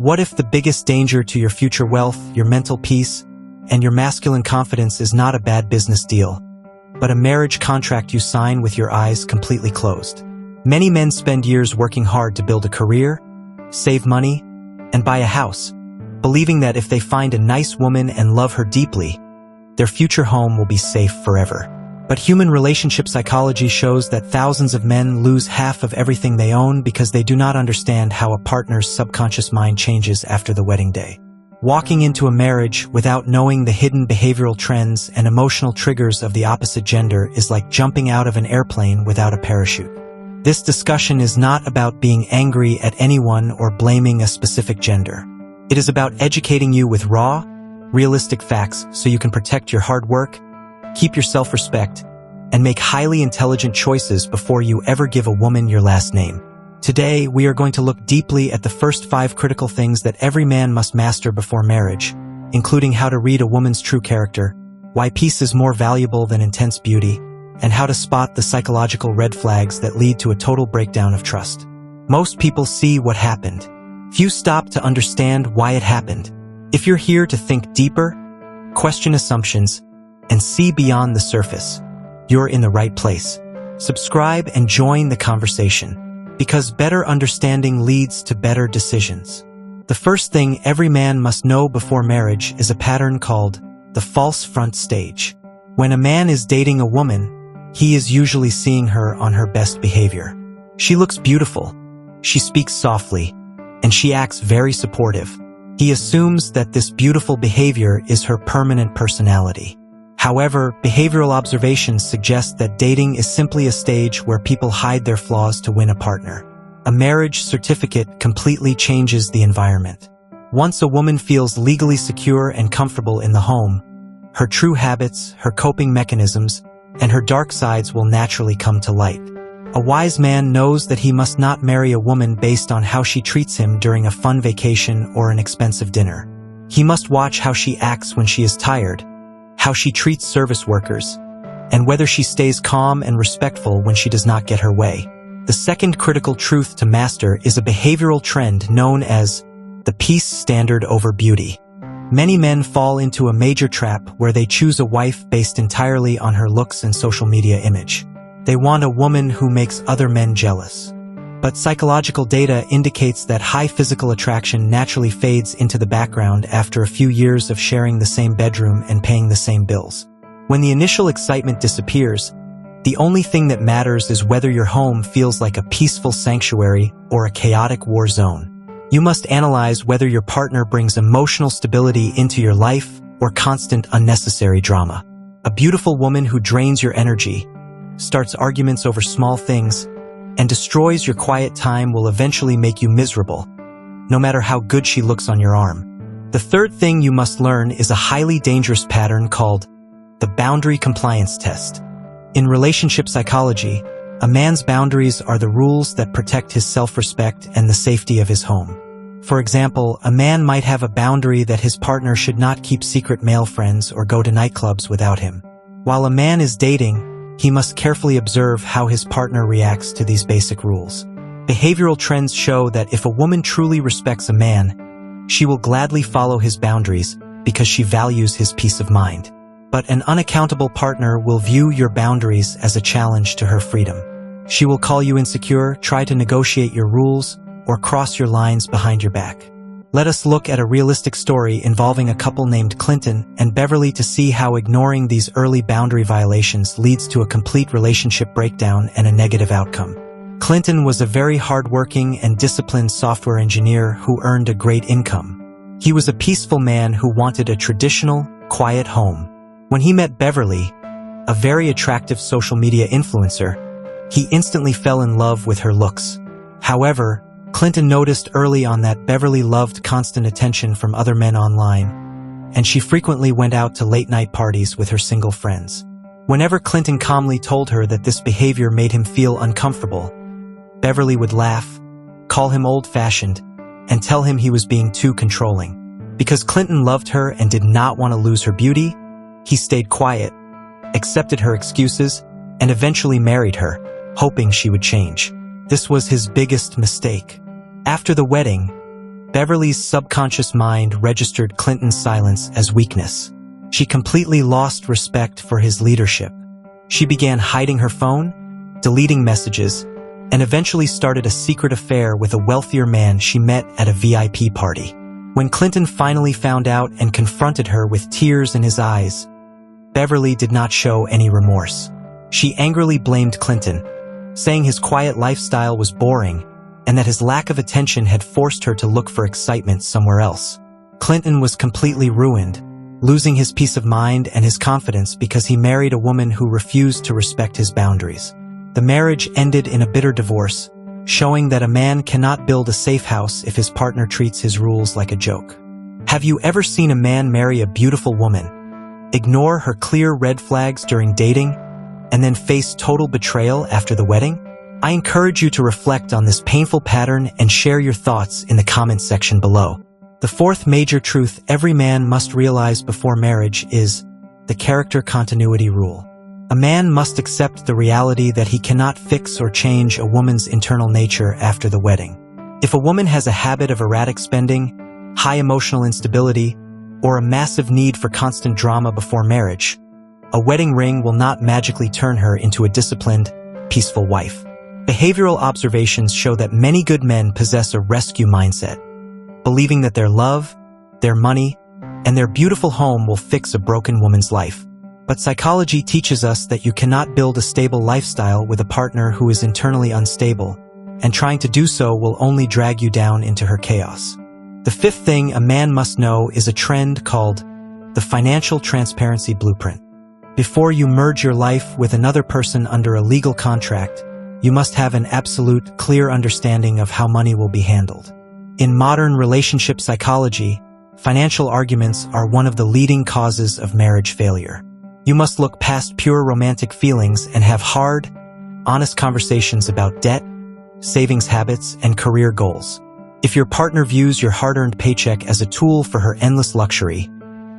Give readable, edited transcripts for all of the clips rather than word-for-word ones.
What if the biggest danger to your future wealth, your mental peace, and your masculine confidence is not a bad business deal, but a marriage contract you sign with your eyes completely closed? Many men spend years working hard to build a career, save money, and buy a house, believing that if they find a nice woman and love her deeply, their future home will be safe forever. But human relationship psychology shows that thousands of men lose half of everything they own because they do not understand how a partner's subconscious mind changes after the wedding day. Walking into a marriage without knowing the hidden behavioral trends and emotional triggers of the opposite gender is like jumping out of an airplane without a parachute. This discussion is not about being angry at anyone or blaming a specific gender. It is about educating you with raw, realistic facts so you can protect your hard work, keep your self-respect, and make highly intelligent choices before you ever give a woman your last name. Today, we are going to look deeply at the first 5 critical things that every man must master before marriage, including how to read a woman's true character, why peace is more valuable than intense beauty, and how to spot the psychological red flags that lead to a total breakdown of trust. Most people see what happened. Few stop to understand why it happened. If you're here to think deeper, question assumptions, and see beyond the surface, you're in the right place. Subscribe and join the conversation, because better understanding leads to better decisions. The first thing every man must know before marriage is a pattern called the false front stage. When a man is dating a woman, he is usually seeing her on her best behavior. She looks beautiful, she speaks softly, and she acts very supportive. He assumes that this beautiful behavior is her permanent personality. However, behavioral observations suggest that dating is simply a stage where people hide their flaws to win a partner. A marriage certificate completely changes the environment. Once a woman feels legally secure and comfortable in the home, her true habits, her coping mechanisms, and her dark sides will naturally come to light. A wise man knows that he must not marry a woman based on how she treats him during a fun vacation or an expensive dinner. He must watch how she acts when she is tired, how she treats service workers, and whether she stays calm and respectful when she does not get her way. The second critical truth to master is a behavioral trend known as the peace standard over beauty. Many men fall into a major trap where they choose a wife based entirely on her looks and social media image. They want a woman who makes other men jealous. But psychological data indicates that high physical attraction naturally fades into the background after a few years of sharing the same bedroom and paying the same bills. When the initial excitement disappears, the only thing that matters is whether your home feels like a peaceful sanctuary or a chaotic war zone. You must analyze whether your partner brings emotional stability into your life or constant unnecessary drama. A beautiful woman who drains your energy, starts arguments over small things, and destroys your quiet time will eventually make you miserable, no matter how good she looks on your arm. The third thing you must learn is a highly dangerous pattern called the boundary compliance test. In relationship psychology, a man's boundaries are the rules that protect his self-respect and the safety of his home. For example, a man might have a boundary that his partner should not keep secret male friends or go to nightclubs without him. While a man is dating, he must carefully observe how his partner reacts to these basic rules. Behavioral trends show that if a woman truly respects a man, she will gladly follow his boundaries because she values his peace of mind. But an unaccountable partner will view your boundaries as a challenge to her freedom. She will call you insecure, try to negotiate your rules, or cross your lines behind your back. Let us look at a realistic story involving a couple named Clinton and Beverly to see how ignoring these early boundary violations leads to a complete relationship breakdown and a negative outcome. Clinton was a very hardworking and disciplined software engineer who earned a great income. He was a peaceful man who wanted a traditional, quiet home. When he met Beverly, a very attractive social media influencer, he instantly fell in love with her looks. However, Clinton noticed early on that Beverly loved constant attention from other men online, and she frequently went out to late-night parties with her single friends. Whenever Clinton calmly told her that this behavior made him feel uncomfortable, Beverly would laugh, call him old-fashioned, and tell him he was being too controlling. Because Clinton loved her and did not want to lose her beauty, he stayed quiet, accepted her excuses, and eventually married her, hoping she would change. This was his biggest mistake. After the wedding, Beverly's subconscious mind registered Clinton's silence as weakness. She completely lost respect for his leadership. She began hiding her phone, deleting messages, and eventually started a secret affair with a wealthier man she met at a VIP party. When Clinton finally found out and confronted her with tears in his eyes, Beverly did not show any remorse. She angrily blamed Clinton, saying his quiet lifestyle was boring and that his lack of attention had forced her to look for excitement somewhere else. Clinton was completely ruined, losing his peace of mind and his confidence because he married a woman who refused to respect his boundaries. The marriage ended in a bitter divorce, showing that a man cannot build a safe house if his partner treats his rules like a joke. Have you ever seen a man marry a beautiful woman, ignore her clear red flags during dating, and then face total betrayal after the wedding? I encourage you to reflect on this painful pattern and share your thoughts in the comments section below. The fourth major truth every man must realize before marriage is the character continuity rule. A man must accept the reality that he cannot fix or change a woman's internal nature after the wedding. If a woman has a habit of erratic spending, high emotional instability, or a massive need for constant drama before marriage, a wedding ring will not magically turn her into a disciplined, peaceful wife. Behavioral observations show that many good men possess a rescue mindset, believing that their love, their money, and their beautiful home will fix a broken woman's life. But psychology teaches us that you cannot build a stable lifestyle with a partner who is internally unstable, and trying to do so will only drag you down into her chaos. The fifth thing a man must know is a trend called the financial transparency blueprint. Before you merge your life with another person under a legal contract, you must have an absolute, clear understanding of how money will be handled. In modern relationship psychology, financial arguments are one of the leading causes of marriage failure. You must look past pure romantic feelings and have hard, honest conversations about debt, savings habits, and career goals. If your partner views your hard-earned paycheck as a tool for her endless luxury,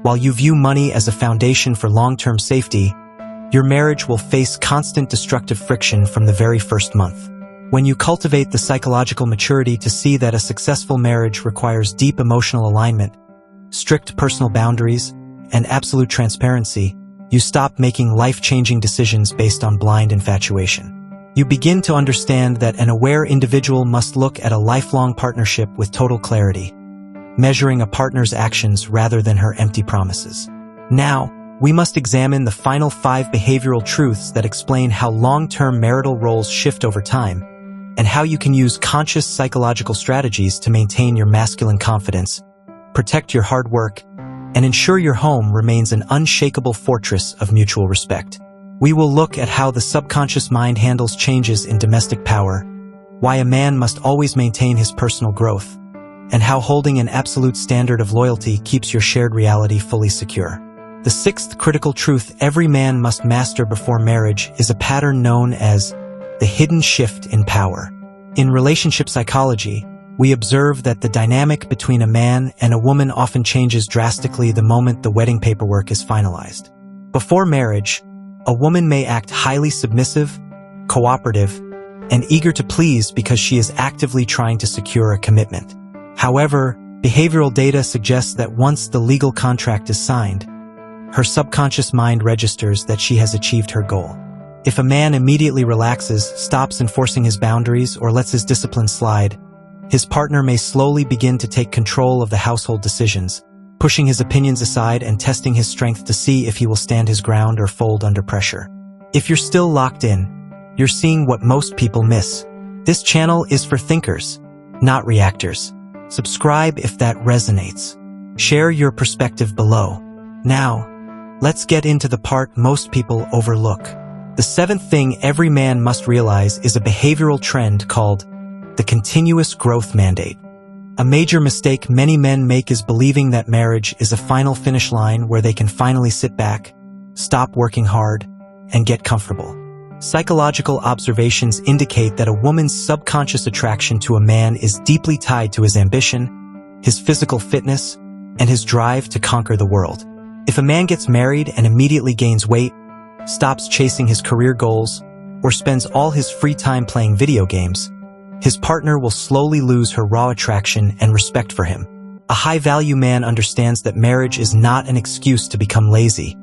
while you view money as a foundation for long-term safety, your marriage will face constant destructive friction from the very first month. When you cultivate the psychological maturity to see that a successful marriage requires deep emotional alignment, strict personal boundaries, and absolute transparency, you stop making life-changing decisions based on blind infatuation. You begin to understand that an aware individual must look at a lifelong partnership with total clarity, measuring a partner's actions rather than her empty promises. Now, we must examine the final 5 behavioral truths that explain how long-term marital roles shift over time, and how you can use conscious psychological strategies to maintain your masculine confidence, protect your hard work, and ensure your home remains an unshakable fortress of mutual respect. We will look at how the subconscious mind handles changes in domestic power, why a man must always maintain his personal growth, and how holding an absolute standard of loyalty keeps your shared reality fully secure. The sixth critical truth every man must master before marriage is a pattern known as the hidden shift in power. In relationship psychology, we observe that the dynamic between a man and a woman often changes drastically the moment the wedding paperwork is finalized. Before marriage, a woman may act highly submissive, cooperative, and eager to please because she is actively trying to secure a commitment. However, behavioral data suggests that once the legal contract is signed, her subconscious mind registers that she has achieved her goal. If a man immediately relaxes, stops enforcing his boundaries, or lets his discipline slide, his partner may slowly begin to take control of the household decisions, pushing his opinions aside and testing his strength to see if he will stand his ground or fold under pressure. If you're still locked in, you're seeing what most people miss. This channel is for thinkers, not reactors. Subscribe if that resonates. Share your perspective below. Now, let's get into the part most people overlook. The seventh thing every man must realize is a behavioral trend called the continuous growth mandate. A major mistake many men make is believing that marriage is a final finish line where they can finally sit back, stop working hard, and get comfortable. Psychological observations indicate that a woman's subconscious attraction to a man is deeply tied to his ambition, his physical fitness, and his drive to conquer the world. If a man gets married and immediately gains weight, stops chasing his career goals, or spends all his free time playing video games, his partner will slowly lose her raw attraction and respect for him. A high-value man understands that marriage is not an excuse to become lazy.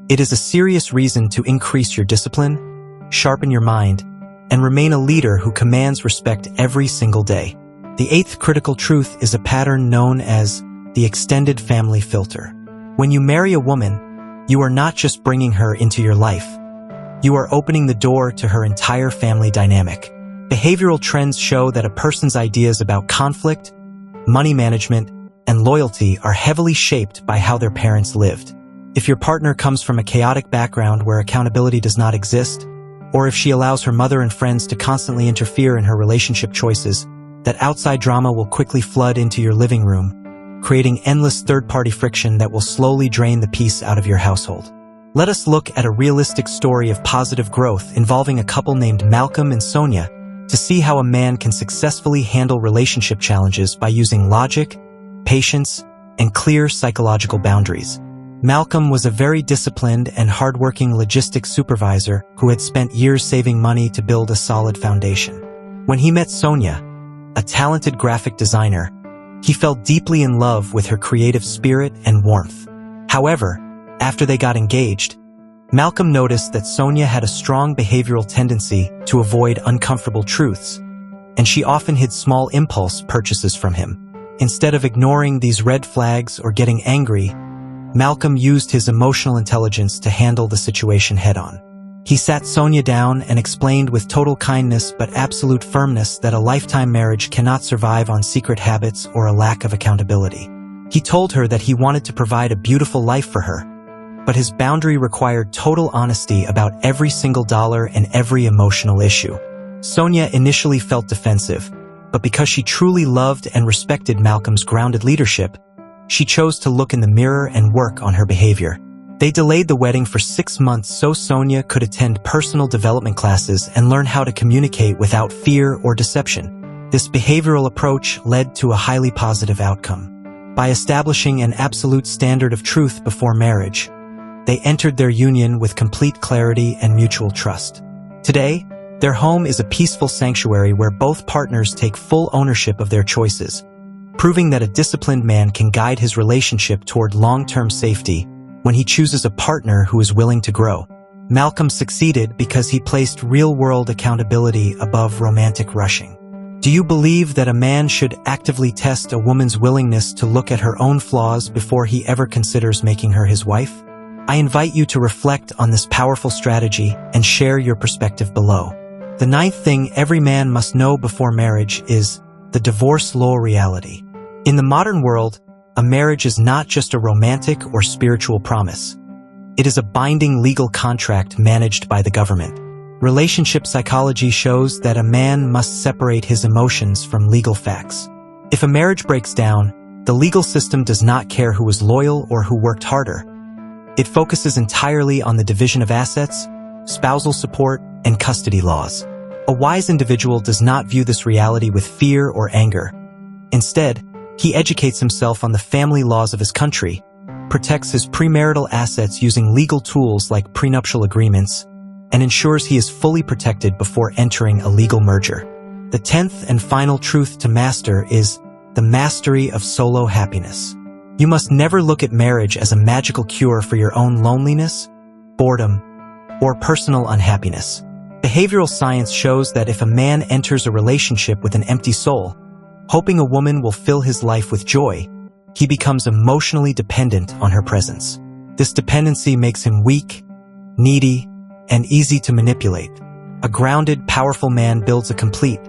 It is a serious reason to increase your discipline, sharpen your mind, and remain a leader who commands respect every single day. The eighth critical truth is a pattern known as the extended family filter. When you marry a woman, you are not just bringing her into your life. You are opening the door to her entire family dynamic. Behavioral trends show that a person's ideas about conflict, money management, and loyalty are heavily shaped by how their parents lived. If your partner comes from a chaotic background where accountability does not exist, or if she allows her mother and friends to constantly interfere in her relationship choices, that outside drama will quickly flood into your living room, creating endless third-party friction that will slowly drain the peace out of your household. Let us look at a realistic story of positive growth involving a couple named Malcolm and Sonia to see how a man can successfully handle relationship challenges by using logic, patience, and clear psychological boundaries. Malcolm was a very disciplined and hardworking logistics supervisor who had spent years saving money to build a solid foundation. When he met Sonia, a talented graphic designer, he fell deeply in love with her creative spirit and warmth. However, after they got engaged, Malcolm noticed that Sonia had a strong behavioral tendency to avoid uncomfortable truths, and she often hid small impulse purchases from him. Instead of ignoring these red flags or getting angry, Malcolm used his emotional intelligence to handle the situation head-on. He sat Sonia down and explained with total kindness but absolute firmness that a lifetime marriage cannot survive on secret habits or a lack of accountability. He told her that he wanted to provide a beautiful life for her, but his boundary required total honesty about every single dollar and every emotional issue. Sonia initially felt defensive, but because she truly loved and respected Malcolm's grounded leadership, she chose to look in the mirror and work on her behavior. They delayed the wedding for 6 months so Sonia could attend personal development classes and learn how to communicate without fear or deception. This behavioral approach led to a highly positive outcome. By establishing an absolute standard of truth before marriage, they entered their union with complete clarity and mutual trust. Today, their home is a peaceful sanctuary where both partners take full ownership of their choices, proving that a disciplined man can guide his relationship toward long-term safety when he chooses a partner who is willing to grow. Malcolm succeeded because he placed real-world accountability above romantic rushing. Do you believe that a man should actively test a woman's willingness to look at her own flaws before he ever considers making her his wife? I invite you to reflect on this powerful strategy and share your perspective below. The ninth thing every man must know before marriage is the divorce law reality. In the modern world, a marriage is not just a romantic or spiritual promise. It is a binding legal contract managed by the government. Relationship psychology shows that a man must separate his emotions from legal facts. If a marriage breaks down, the legal system does not care who was loyal or who worked harder. It focuses entirely on the division of assets, spousal support, and custody laws. A wise individual does not view this reality with fear or anger. Instead, he educates himself on the family laws of his country, protects his premarital assets using legal tools like prenuptial agreements, and ensures he is fully protected before entering a legal merger. The 10th and final truth to master is the mastery of solo happiness. You must never look at marriage as a magical cure for your own loneliness, boredom, or personal unhappiness. Behavioral science shows that if a man enters a relationship with an empty soul, hoping a woman will fill his life with joy, he becomes emotionally dependent on her presence. This dependency makes him weak, needy, and easy to manipulate. A grounded, powerful man builds a complete,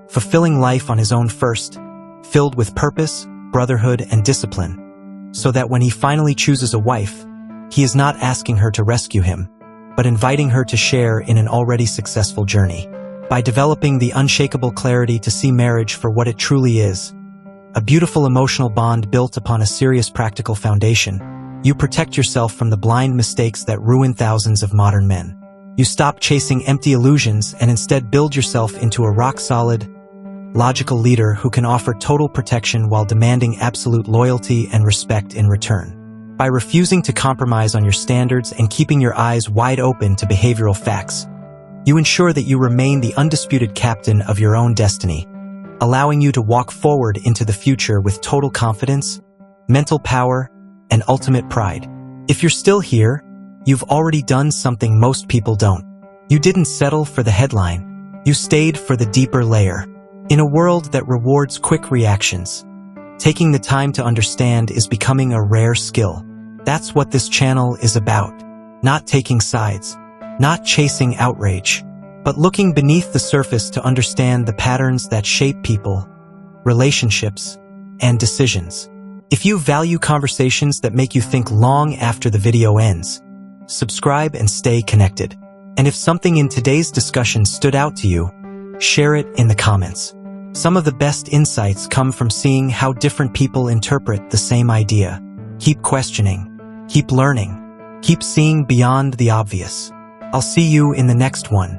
fulfilling life on his own first, filled with purpose, brotherhood, and discipline, so that when he finally chooses a wife, he is not asking her to rescue him, but inviting her to share in an already successful journey. By developing the unshakable clarity to see marriage for what it truly is, a beautiful emotional bond built upon a serious practical foundation, you protect yourself from the blind mistakes that ruin thousands of modern men. You stop chasing empty illusions and instead build yourself into a rock-solid, logical leader who can offer total protection while demanding absolute loyalty and respect in return. By refusing to compromise on your standards and keeping your eyes wide open to behavioral facts, You ensure that you remain the undisputed captain of your own destiny, allowing you to walk forward into the future with total confidence, mental power, and ultimate pride. If you're still here, you've already done something most people don't. You didn't settle for the headline. You stayed for the deeper layer. In a world that rewards quick reactions, taking the time to understand is becoming a rare skill. That's what this channel is about. Not taking sides, not chasing outrage, but looking beneath the surface to understand the patterns that shape people, relationships, and decisions. If you value conversations that make you think long after the video ends, subscribe and stay connected. And if something in today's discussion stood out to you, share it in the comments. Some of the best insights come from seeing how different people interpret the same idea. Keep questioning, keep learning, keep seeing beyond the obvious. I'll see you in the next one.